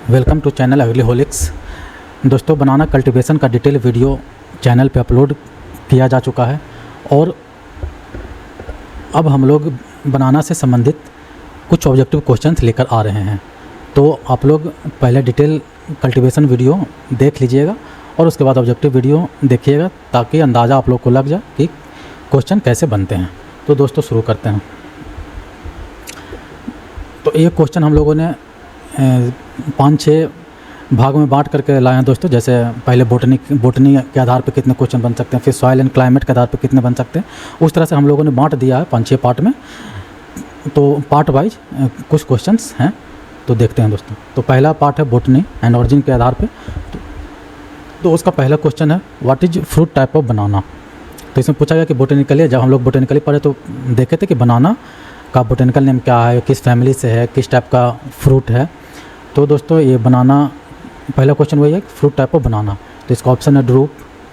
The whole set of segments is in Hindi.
Welcome to channel Agriholics. दोस्तों, बनाना कल्टीवेशन का डिटेल वीडियो चैनल पे अपलोड किया जा चुका है और अब हम लोग बनाना से संबंधित कुछ ऑब्जेक्टिव क्वेश्चंस लेकर आ रहे हैं। तो आप लोग पहले डिटेल कल्टीवेशन वीडियो देख लीजिएगा और उसके बाद ऑब्जेक्टिव वीडियो देखिएगा ताकि अंदाज़ा आप लोग को लग जाए कि क्वेश्चन कैसे बनते हैं। तो दोस्तों शुरू करते हैं। तो ये क्वेश्चन हम लोगों ने 5-6 भागों में बांट करके लाए हैं दोस्तों। जैसे पहले बोटनी के आधार पर कितने क्वेश्चन बन सकते हैं, फिर सॉइल एंड क्लाइमेट के आधार पर कितने बन सकते हैं, उस तरह से हम लोगों ने बांट दिया है 5-6 पार्ट में। तो पार्ट वाइज कुछ क्वेश्चंस हैं, तो देखते हैं दोस्तों। तो पहला पार्ट है बोटनी एंड ऑरिजिन के आधार पे। तो उसका पहला क्वेश्चन है what is fruit type of banana. तो इसमें पूछा गया कि बोटेनिकली, जब हम लोग बोटेनिकली पढ़े तो देखे थे कि बनाना का बोटेनिकल नेम क्या है, किस फैमिली से है, किस टाइप का फ्रूट है। तो दोस्तों ये बनाना, पहला क्वेश्चन वही है फ्रूट टाइप ऑफ बनाना। तो इसका ऑप्शन है ड्रूप,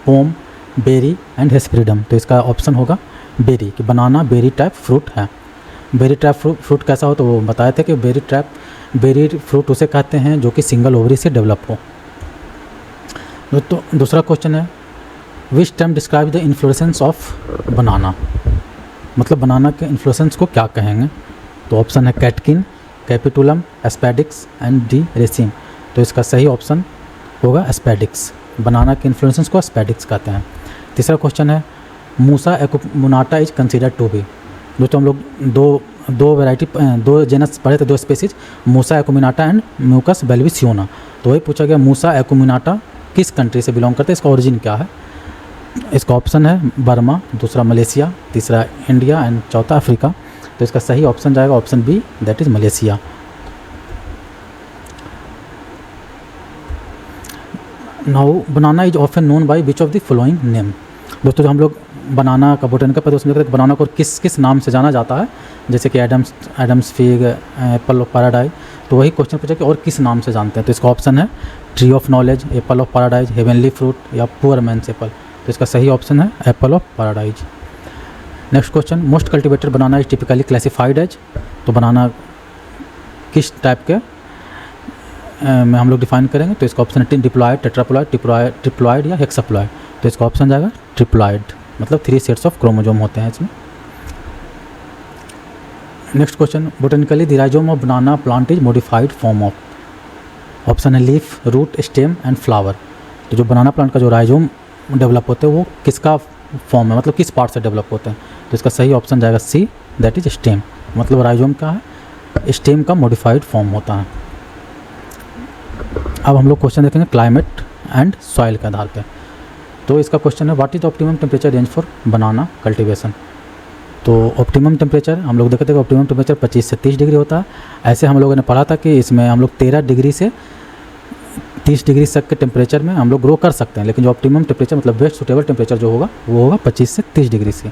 पोम, बेरी एंड हेस्पेरिडम। तो इसका ऑप्शन होगा बेरी, कि बनाना बेरी टाइप फ्रूट है। बेरी टाइप फ्रूट कैसा हो, तो वो बताए थे कि बेरी फ्रूट उसे कहते हैं जो कि सिंगल ओवरी से डेवलप हो। तो दूसरा क्वेश्चन है which term describe the inflorescence of बनाना, मतलब बनाना के इन्फ्लोरेसेंस को क्या कहेंगे। तो ऑप्शन है catkin, capitulum, spadix and D raceme. तो इसका सही ऑप्शन होगा एस्पेडिक्स। बनाना के इन्फ्लोरेसेंस को एस्पेडिक्स कहते हैं। तीसरा क्वेश्चन है मूसा एकुमुनाटा इज कंसीडर्ड टू बी। दोस्तों हम लोग दो जेनस पढ़े थे, 2 स्पेसीज, मूसा एकुमुनाटा एंड म्यूकस बेल्विसियोना। तो वही पूछा गया मूसा एकुमुनाटा किस कंट्री से बिलोंग करते हैं, इसका ओरिजिन क्या है। इसका ऑप्शन है बर्मा, दूसरा मलेशिया, तीसरा इंडिया एंड चौथा अफ्रीका। तो इसका सही ऑप्शन जाएगा option B, that is Malaysia. Now banana is often known by which of the following name. दोस्तों जो हम लोग बनाना का बोटेनिकल पर उसमें देखते हैं बनाना को किस नाम से जाना जाता है, जैसे कि Adams fig, apple of paradise. तो वही क्वेश्चन पूछा कि और किस नाम से जानते हैं। तो इसका ऑप्शन है tree of knowledge, apple of paradise, heavenly fruit या पुअर मैन्स एप्पल। तो इसका सही ऑप्शन है apple of paradise. Next question most cultivated banana is typically classified as. तो बनाना किस टाइप के में हम लोग डिफाइन करेंगे। तो इसका ऑप्शन है डिप्लॉयड, टेट्राप्लॉयड, ट्रिप्लॉयड या हेक्साप्लॉयड। तो इसका ऑप्शन जाएगा ट्रिप्लॉयड, मतलब 3 सेट्स ऑफ क्रोमोसोम होते हैं इसमें। Next question botanically the rhizome of banana plant is modified form of. Option है leaf, root, stem and flower. तो जो बनाना प्लांट का जो राइजोम डेवलप होते हैं वो किसका फॉर्म है, मतलब किस पार्ट से डेवलप होते हैं। तो इसका सही ऑप्शन जाएगा सी, दैट इज स्टेम, मतलब राइजोम का है स्टेम का मॉडिफाइड फॉर्म होता है। अब हम लोग क्वेश्चन देखेंगे क्लाइमेट एंड सॉइल के आधार पे। तो इसका क्वेश्चन है what is optimum temperature range for banana cultivation. तो ऑप्टिमम टेम्परेचर हम लोग देखते हैं कि ऑप्टिमम टेम्परेचर 25 से 30 डिग्री होता है। ऐसे हम लोगों ने पढ़ा था कि इसमें हम लोग 13 डिग्री से 30 डिग्री तक के टेम्परेचर में हम लोग ग्रो कर सकते हैं, लेकिन जो ऑप्टिमम टेम्परेचर मतलब बेस्ट सुटेबल टेम्परेचर जो होगा वो होगा 25 से 30 डिग्री से।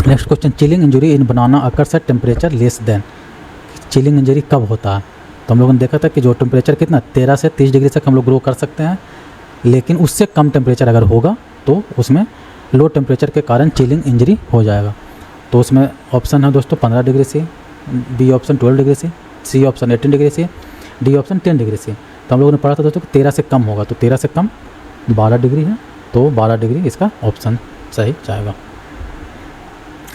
Next question chilling injury in banana occurs at temperature less than. Chilling injury कब होता है। तो हम लोगों ने देखा था कि जो टेम्परेचर कितना 13 से 30 डिग्री तक हम लोग ग्रो कर सकते हैं, लेकिन उससे कम टेम्परेचर अगर होगा तो उसमें लो टेम्परेचर के कारण चिलिंग इंजरी हो जाएगा। तो उसमें ऑप्शन है दोस्तों 15 डिग्री से, बी ऑप्शन 12 डिग्री से, सी ऑप्शन 18 डिग्री से, डी ऑप्शन 10 डिग्री से। तो हम लोगों ने पढ़ा था दोस्तों कि 13 से कम होगा, तो 13 से कम 12 डिग्री है, तो 12 डिग्री इसका ऑप्शन सही जाएगा।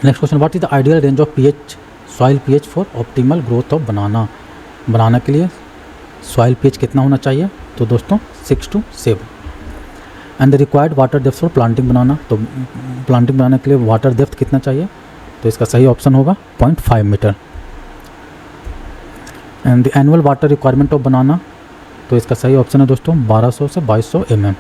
Next question what is the ideal range of pH soil pH for optimal growth of banana. Banana के लिए सॉइल पीएच कितना होना चाहिए। तो दोस्तों 6 to 7 and the required water depth for planting banana. तो प्लांटिंग बनाने के लिए वाटर डेप्थ कितना चाहिए। तो इसका सही ऑप्शन होगा 0.5 metre. And the annual water requirement of banana. तो इसका सही ऑप्शन है दोस्तों 1200 से 2200 mm।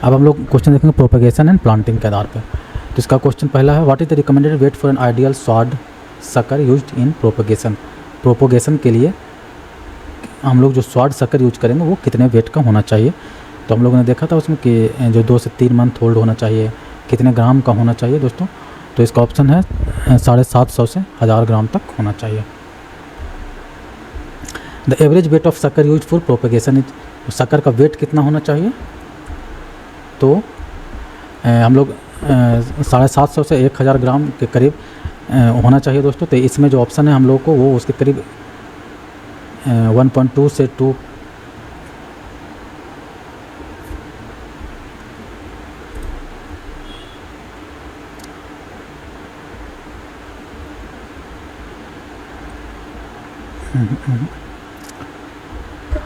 अब हम लोग क्वेश्चन देखेंगे प्रोपेगेशन एंड प्लांटिंग के आधार पर। तो इसका क्वेश्चन पहला है what is the recommended weight for an ideal sod sucker used in propagation. Propagation के लिए हम लोग जो सॉड सकर यूज करेंगे वो कितने वेट का होना चाहिए। तो हम लोगों ने देखा था उसमें कि जो 2 से 3 मंथ होल्ड होना चाहिए, कितने ग्राम का होना चाहिए दोस्तों। तो इसका ऑप्शन है 750 से 1000 ग्राम तक होना चाहिए। The average weight of sucker use for propagation is. Sucker का वेट कितना होना चाहिए। तो हम लोग 750 से 1000 ग्राम के करीब होना चाहिए दोस्तों। तो इसमें जो ऑप्शन है हम लोग को वो उसके करीब 1.2 से 2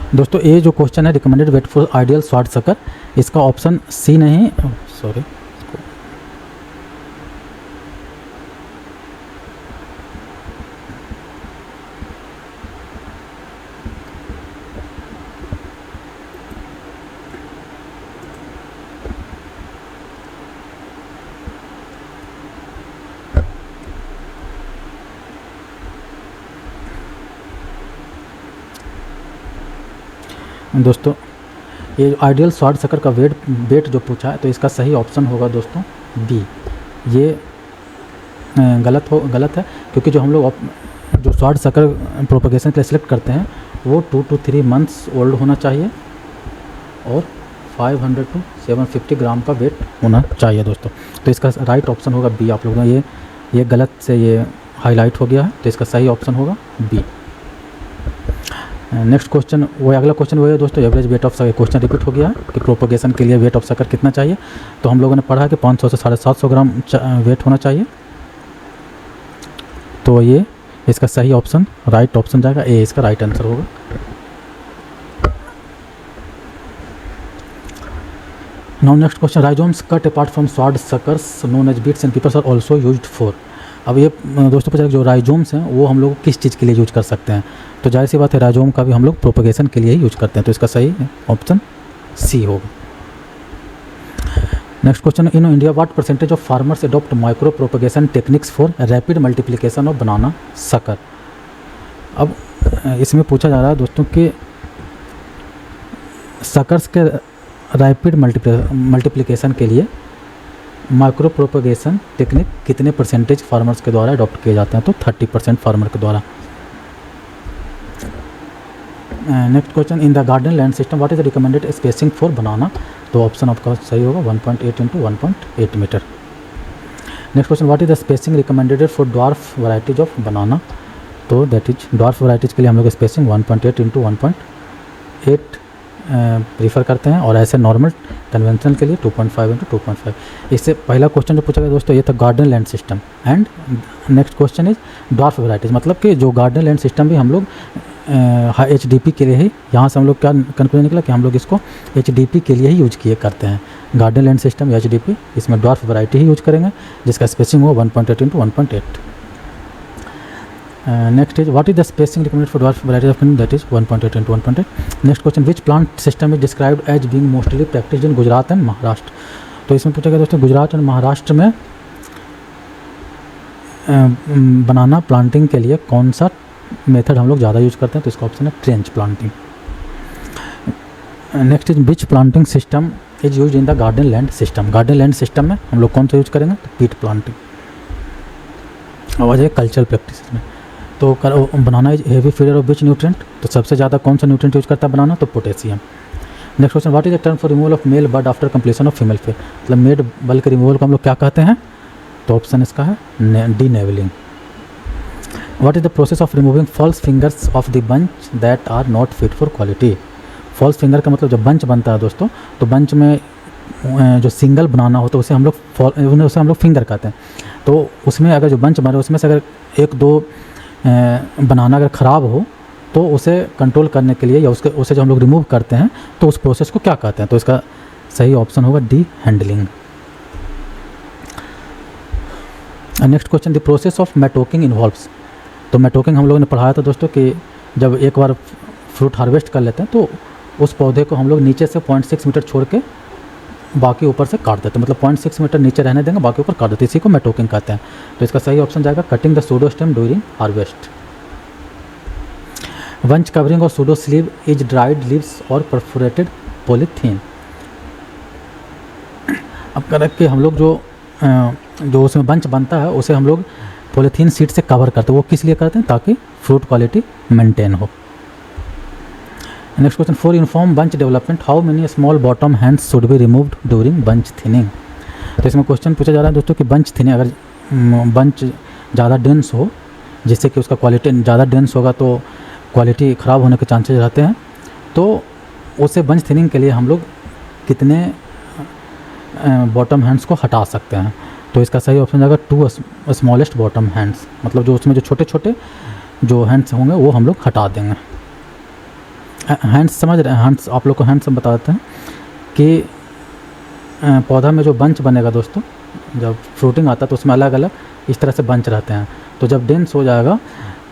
दोस्तों ये जो क्वेश्चन है recommended weight for ideal short sucker, इसका ऑप्शन सी नहीं, सॉरी दोस्तों ये आइडियल शॉर्ट सकर का वेट जो पूछा है तो इसका सही ऑप्शन होगा दोस्तों बी। ये गलत है, क्योंकि जो हम लोग जो शॉर्ट सकर प्रोपगेशन के लिए सिलेक्ट करते हैं वो 2 to 3 मंथ्स ओल्ड होना चाहिए और 500 to 750 ग्राम का वेट होना चाहिए दोस्तों। तो इसका राइट ऑप्शन होगा बी। आप लोगों ने ये गलत से ये हाईलाइट हो गया है, तो इसका सही ऑप्शन होगा बी। नेक्स्ट क्वेश्चन वो अगला क्वेश्चन वही है दोस्तों, average weight of sucker. Question repeat हो गया है कि प्रोपगेशन के लिए वेट ऑफ सकर कितना चाहिए। तो हम लोगों ने पढ़ा कि 500 से 750 ग्राम वेट होना चाहिए। तो ये इसका सही ऑप्शन राइट ऑप्शन जाएगा, ए इसका राइट आंसर होगा। Now next question, rhizomes cut apart from short suckers known as bits and peepers are also used for. अब ये दोस्तों पूछा जो राइजोम्स हैं वो हम लोग किस चीज़ के लिए यूज कर सकते हैं। तो जाहिर सी बात है राइजोम का भी हम लोग प्रोपगेशन के लिए ही यूज करते हैं, तो इसका सही ऑप्शन सी होगा। Next question, in India what percentage of farmers adopt micro propagation techniques for rapid multiplication of banana sucker. अब इसमें पूछा जा रहा है दोस्तों कि सकर्स के रैपिड मल्टीप्लिकेशन के लिए माइक्रो प्रोपगेशन टेक्निक कितने परसेंटेज फार्मर्स के द्वारा अडॉप्ट किए जाते हैं। तो 30% फार्मर के द्वारा। Next question, in the garden land system what is the recommended spacing for banana. तो ऑप्शन आपका सही होगा 1.8 × 1.8 metre. Next question, what is the spacing recommended for dwarf varieties of banana. तो दैट इज ड्वार्फ वैराइटीज के लिए हम लोग स्पेसिंग 1.8 × 1.8 प्रीफर करते हैं, और ऐसे नॉर्मल कन्वेंशनल के लिए 2.5 × 2.5। इससे पहला क्वेश्चन जो पूछा गया दोस्तों ये था garden land system. And next question is dwarf varieties, मतलब कि जो गार्डन लैंड सिस्टम भी हम लोग HDP के लिए ही, यहाँ से हम लोग क्या कंक्लूजन निकला कि हम लोग इसको HDP के लिए ही यूज किए करते हैं। गार्डन लैंड सिस्टम HDP, इसमें ड्वार्फ वैराइटी ही यूज करेंगे जिसका स्पेसिंग हो 1.8 × 1.8। Next is what is the spacing recommended for dwarf variety of that is 1.8 × 1.8। Next question, which plant system is described as being mostly practised in Gujarat and Maharashtra. तो इसमें पूछा गया दोस्तों गुजरात और महाराष्ट्र में बनाना प्लांटिंग के लिए कौन सा मेथड हम लोग ज़्यादा यूज करते हैं। तो इसका ऑप्शन है trench planting. Next is which planting system is use in the garden land system. Garden land system में हम लोग कौन सा यूज करेंगे। तो पीट प्लांटिंग। और है कल्चरल प्रैक्टिस में तो banana is heavy feeder of which nutrient. तो सबसे ज़्यादा कौन सा न्यूट्रिएंट यूज करता है बनाना। तो potassium. Next question, what is the term for removal of male bird after completion of female fair. मतलब मेल बल के रिमूवल को हम लोग क्या कहते हैं। तो ऑप्शन इसका है denavelling. What is the process of removing false fingers of the bunch that are not fit for quality. False finger का मतलब जब बंच बनता है दोस्तों, तो बंच में जो सिंगल बनाना होता है उसे हम लोग फिंगर कहते हैं। तो उसमें अगर जो बंच बन रहा है उसमें से अगर 1-2 बनाना अगर ख़राब हो तो उसे कंट्रोल करने के लिए या उसे जो हम लोग रिमूव करते हैं तो उस प्रोसेस को क्या कहते हैं। तो इसका सही ऑप्शन होगा D handling. Next question, the process of mattocking involves. तो मैटोकिंग हम लोगों ने पढ़ाया था दोस्तों कि जब एक बार फ्रूट हार्वेस्ट कर लेते हैं तो उस पौधे को हम लोग नीचे से 0.6 मीटर छोड़ के बाकी ऊपर से काट देते हैं। मतलब 0.6 मीटर नीचे रहने देंगे, बाकी ऊपर काट देते हैं। इसी को मैटोकिंग कहते हैं। तो इसका सही ऑप्शन जाएगा cutting the pseudo stem during harvest. Bunch covering और pseudo sleeve is dried leaves और परफोरेटेड पॉलीथीन। अब कर के हम लोग जो उसमें बंच बनता है उसे हम लोग पॉलीथीन शीट से कवर करते हैं। वो किस लिए करते हैं, ताकि फ्रूट क्वालिटी मेंटेन हो। Next question, for uniform bunch development how many small bottom hands should be removed during bunch thinning. तो इसमें क्वेश्चन पूछा जा रहा है दोस्तों कि बंच थिनिंग, अगर बंच ज़्यादा डेंस हो जिससे कि उसका क्वालिटी ज़्यादा डेंस होगा तो क्वालिटी ख़राब होने के चांसेस रहते हैं। तो उसे बंच थिनिंग के लिए हम लोग कितने बॉटम हैंड्स को हटा सकते हैं? तो इसका सही ऑप्शन जाएगा 2 स्मॉलेस्ट बॉटम हैंड्स, मतलब जो उसमें जो छोटे छोटे जो हैंड्स होंगे वो हम लोग हटा देंगे। हैंड्स समझ रहे हैं? हैंड्स आप लोग को हैंड्स हम बता देते हैं कि पौधा में जो बंच बनेगा दोस्तों, जब फ्रूटिंग आता है तो उसमें अलग अलग इस तरह से बंच रहते हैं। तो जब डेंस हो जाएगा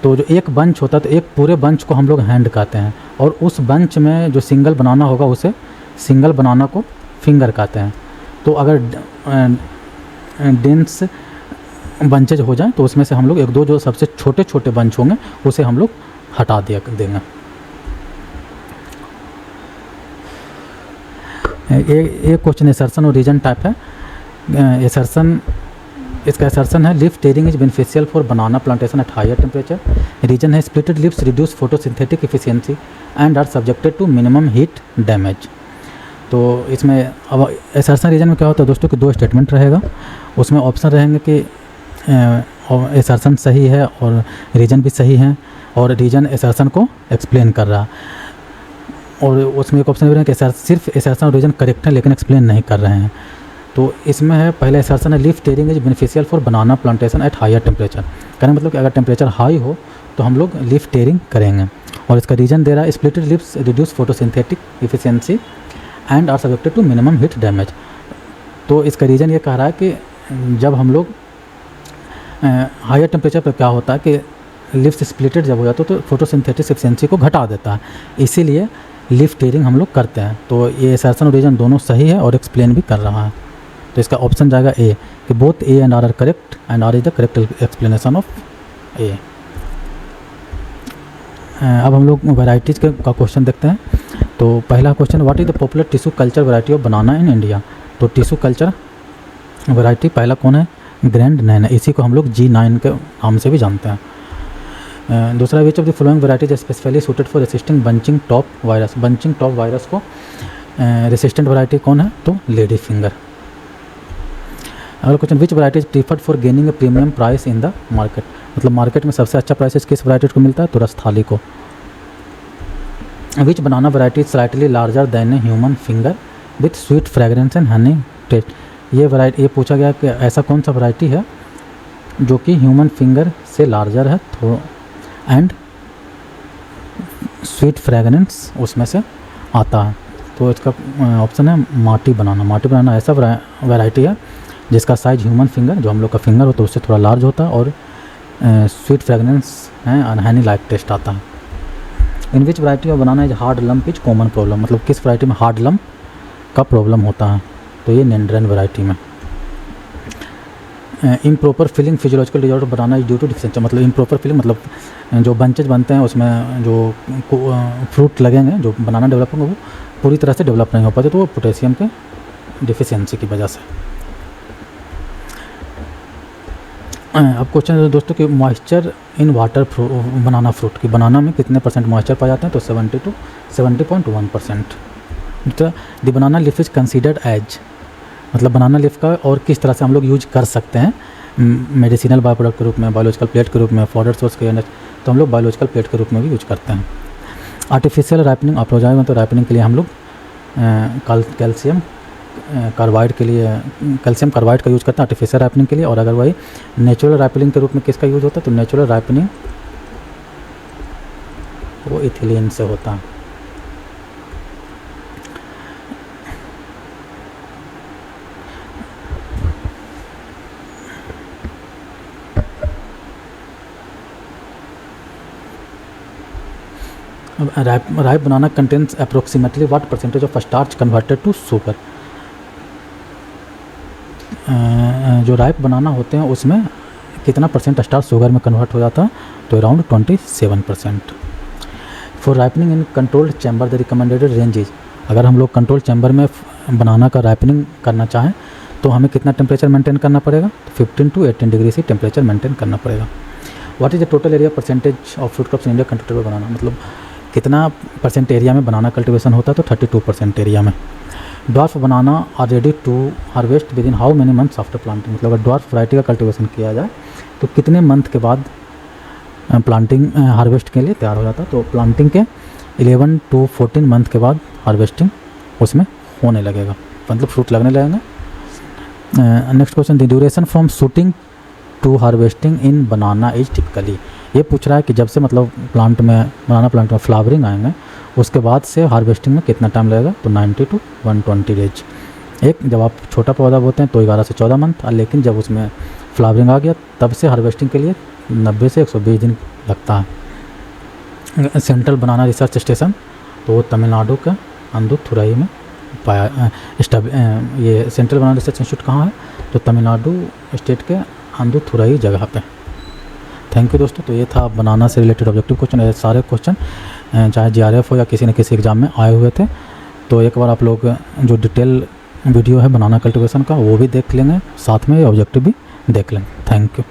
तो जो एक बंच होता है तो एक पूरे बंच को हम लोग हैंड कहते हैं, और उस बंच में जो सिंगल बनाना होगा उसे सिंगल बनाना को फिंगर कहते हैं। तो अगर डेंस बंचेज हो जाए तो उसमें से हम लोग एक दो जो सबसे छोटे छोटे बंच होंगे उसे हम लोग हटा देंगे। एक क्वेश्चन एसर्शन और रीजन टाइप है। एसर्शन, इसका एसर्शन है leaf tearing is beneficial for banana plantation at higher temperature. Reason है splitted leaves reduce photosynthetic efficiency and are subjected to minimum heat damage. तो इसमें अब एसर्शन रीजन में क्या होता है दोस्तों कि 2 स्टेटमेंट रहेगा, उसमें ऑप्शन रहेंगे कि एसर्शन सही है और रीजन भी सही है, और रीजन एसर्शन को एक्सप्लेन कर रहा है, और उसमें एक ऑप्शन भी रहेगा कि सिर्फ एसर्शन और रीजन करेक्ट है लेकिन एक्सप्लेन नहीं कर रहे हैं। तो इसमें है पहला एसर्शन है leaf tearing is beneficial for banana plantation at higher temperature. कहने मतलब कि अगर टेम्परेचर हाई हो तो हम लोग लीफ टेयरिंग करेंगे, और इसका रीजन दे रहा है splitted leaves reduce photosynthetic efficiency and are subjected to minimum heat damage. तो इसका रीज़न ये कह रहा है कि जब हम लोग हायर टेम्परेचर पर क्या होता है कि लीव्स स्प्लिटेड जब हो जाता है तो फोटोसिंथेटिक एफिशिएंसी को घटा देता है, इसीलिए लीफ टेयरिंग हम लोग करते हैं। तो ये एसर्शन और रीजन दोनों सही है और एक्सप्लेन भी कर रहा है। तो इसका ऑप्शन जाएगा ए, कि both A and R correct and R is the correct explanation of A. अब हम लोग वैराइटीज़ का क्वेश्चन देखते हैं। तो पहला question, what is the popular tissue culture variety of banana in India. तो टिश्यू कल्चर वैरायटी पहला कौन है? ग्रैंड नैन, इसी को हम लोग G9 के नाम से भी जानते हैं। दूसरा, which of the following varieties specifically suited for resisting bunching top virus. Bunching top virus को रेसिस्टेंट वैरायटी कौन है? तो लेडी फिंगर। अगला question, which variety is preferred for gaining a premium price in the market. मतलब मार्केट में सबसे अच्छा प्राइस किस वैरायटी को मिलता है? तो रसथाली को। Which banana variety is slightly larger than a human finger with sweet fragrance and honey taste. ये वैरायटी, ये पूछा गया कि ऐसा कौन सा वैरायटी है जो कि ह्यूमन फिंगर से लार्जर है एंड स्वीट फ्रेगरेंस उसमें से आता है। तो इसका ऑप्शन है माटी बनाना। माटी बनाना ऐसा वैरायटी है जिसका साइज ह्यूमन फिंगर, जो हम लोग का फिंगर होता है उससे थोड़ा लार्ज होता है, और स्वीट फ्रेगरेंस है और हनी लाइक टेस्ट आता है। In which variety of banana is hard lump is common problem. मतलब किस वैरायटी में हार्ड लम्प का प्रॉब्लम होता है? तो ये नेंड्रेन वैरायटी में। Improper filling physiological disorder banana is due to deficiency. मतलब इम्प्रॉपर फिलिंग मतलब जो बंचेज बनते हैं उसमें जो फ्रूट लगेंगे, जो बनाना डेवलप होंगे, वो पूरी तरह से डेवलप नहीं हो पाते, तो वो पोटेशियम के डिफिशियंसी की वजह से। अब क्वेश्चन है दोस्तों कि moisture in water banana fruit की, बनाना में कितने % मॉइस्चर पाए जाते हैं? तो 70 to 70.1%। The banana leaf is considered as, मतलब बनाना लीफ का और किस तरह से हम लोग यूज कर सकते हैं? मेडिसिनल बाय प्रोडक्ट के रूप में, बायोलॉजिकल प्लेट के रूप में, फॉडर सोर्स के, तो हम लोग बायोलॉजिकल प्लेट के रूप में भी यूज करते हैं। आर्टिफिशियल राइपनिंग आप लोग जाएंगे तो राइपनिंग के लिए हम लोग कैल्शियम कार्बाइड के लिए कैल्शियम कार्बाइड का यूज़ करते हैं आर्टिफिशियल राइपनिंग के लिए। और अगर वही नेचुरल राइपनिंग के रूप में किसका यूज़ होता है? तो नेचुरल राइपनिंग वो इथिलीन से होता है। अब ripe banana contains approximately what % of starch converted to sugar. जो राइप बनाना होते हैं उसमें कितना % स्टार्च शुगर में कन्वर्ट हो जाता है? तो around 27%। For ripening in controlled chamber the recommended range is. अगर हम लोग कंट्रोल चैम्बर में बनाना का राइपनिंग करना चाहें तो हमें कितना टेम्परेचर मेंटेन करना पड़ेगा? तो 15 to 18 डिग्री से टेम्परेचर मेंटेन करना पड़ेगा। What is the total area % of fruit crops in India contributed by banana. मतलब कितना % एरिया में बनाना कल्टिवेशन होता है? तो 32% एरिया में। Dwarf banana are ready to harvest within how many months after planting. मतलब अगर ड्वार्फ वैरायटी का कल्टिवेशन किया जाए तो कितने मंथ के बाद प्लांटिंग हार्वेस्ट के लिए तैयार हो जाता है। तो प्लांटिंग के 11 to 14 मंथ के बाद हार्वेस्टिंग उसमें होने लगेगा, मतलब फ्रूट लगने लगेंगे। Next question, the duration from shooting to harvesting in banana is typically. ये पूछ रहा है कि जब से मतलब बनाना प्लांट में फ्लावरिंग आएंगे उसके बाद से हार्वेस्टिंग में कितना टाइम लगेगा। तो 90 to 120 डेज। एक जब आप छोटा पौधा बोते हैं तो 11 से 14 मंथ, लेकिन जब उसमें फ्लावरिंग आ गया तब से हार्वेस्टिंग के लिए 90 से 120 दिन लगता है। सेंट्रल बनाना रिसर्च स्टेशन तो तमिलनाडु के अंदुथुरई में पाया। ये सेंट्रल बनाना रिसर्च इंस्टीट्यूट कहाँ है, तो तमिलनाडु स्टेट के अंदुथुरई जगह पे। थैंक यू दोस्तों। तो ये था बनाना से रिलेटेड ऑब्जेक्टिव क्वेश्चन। ये सारे क्वेश्चन चाहे जीआरएफ हो या किसी न किसी एग्ज़ाम में आए हुए थे। तो एक बार आप लोग जो डिटेल वीडियो है बनाना कल्टीवेशन का वो भी देख लेंगे, साथ में ऑब्जेक्टिव भी देख लेंगे। Thank you.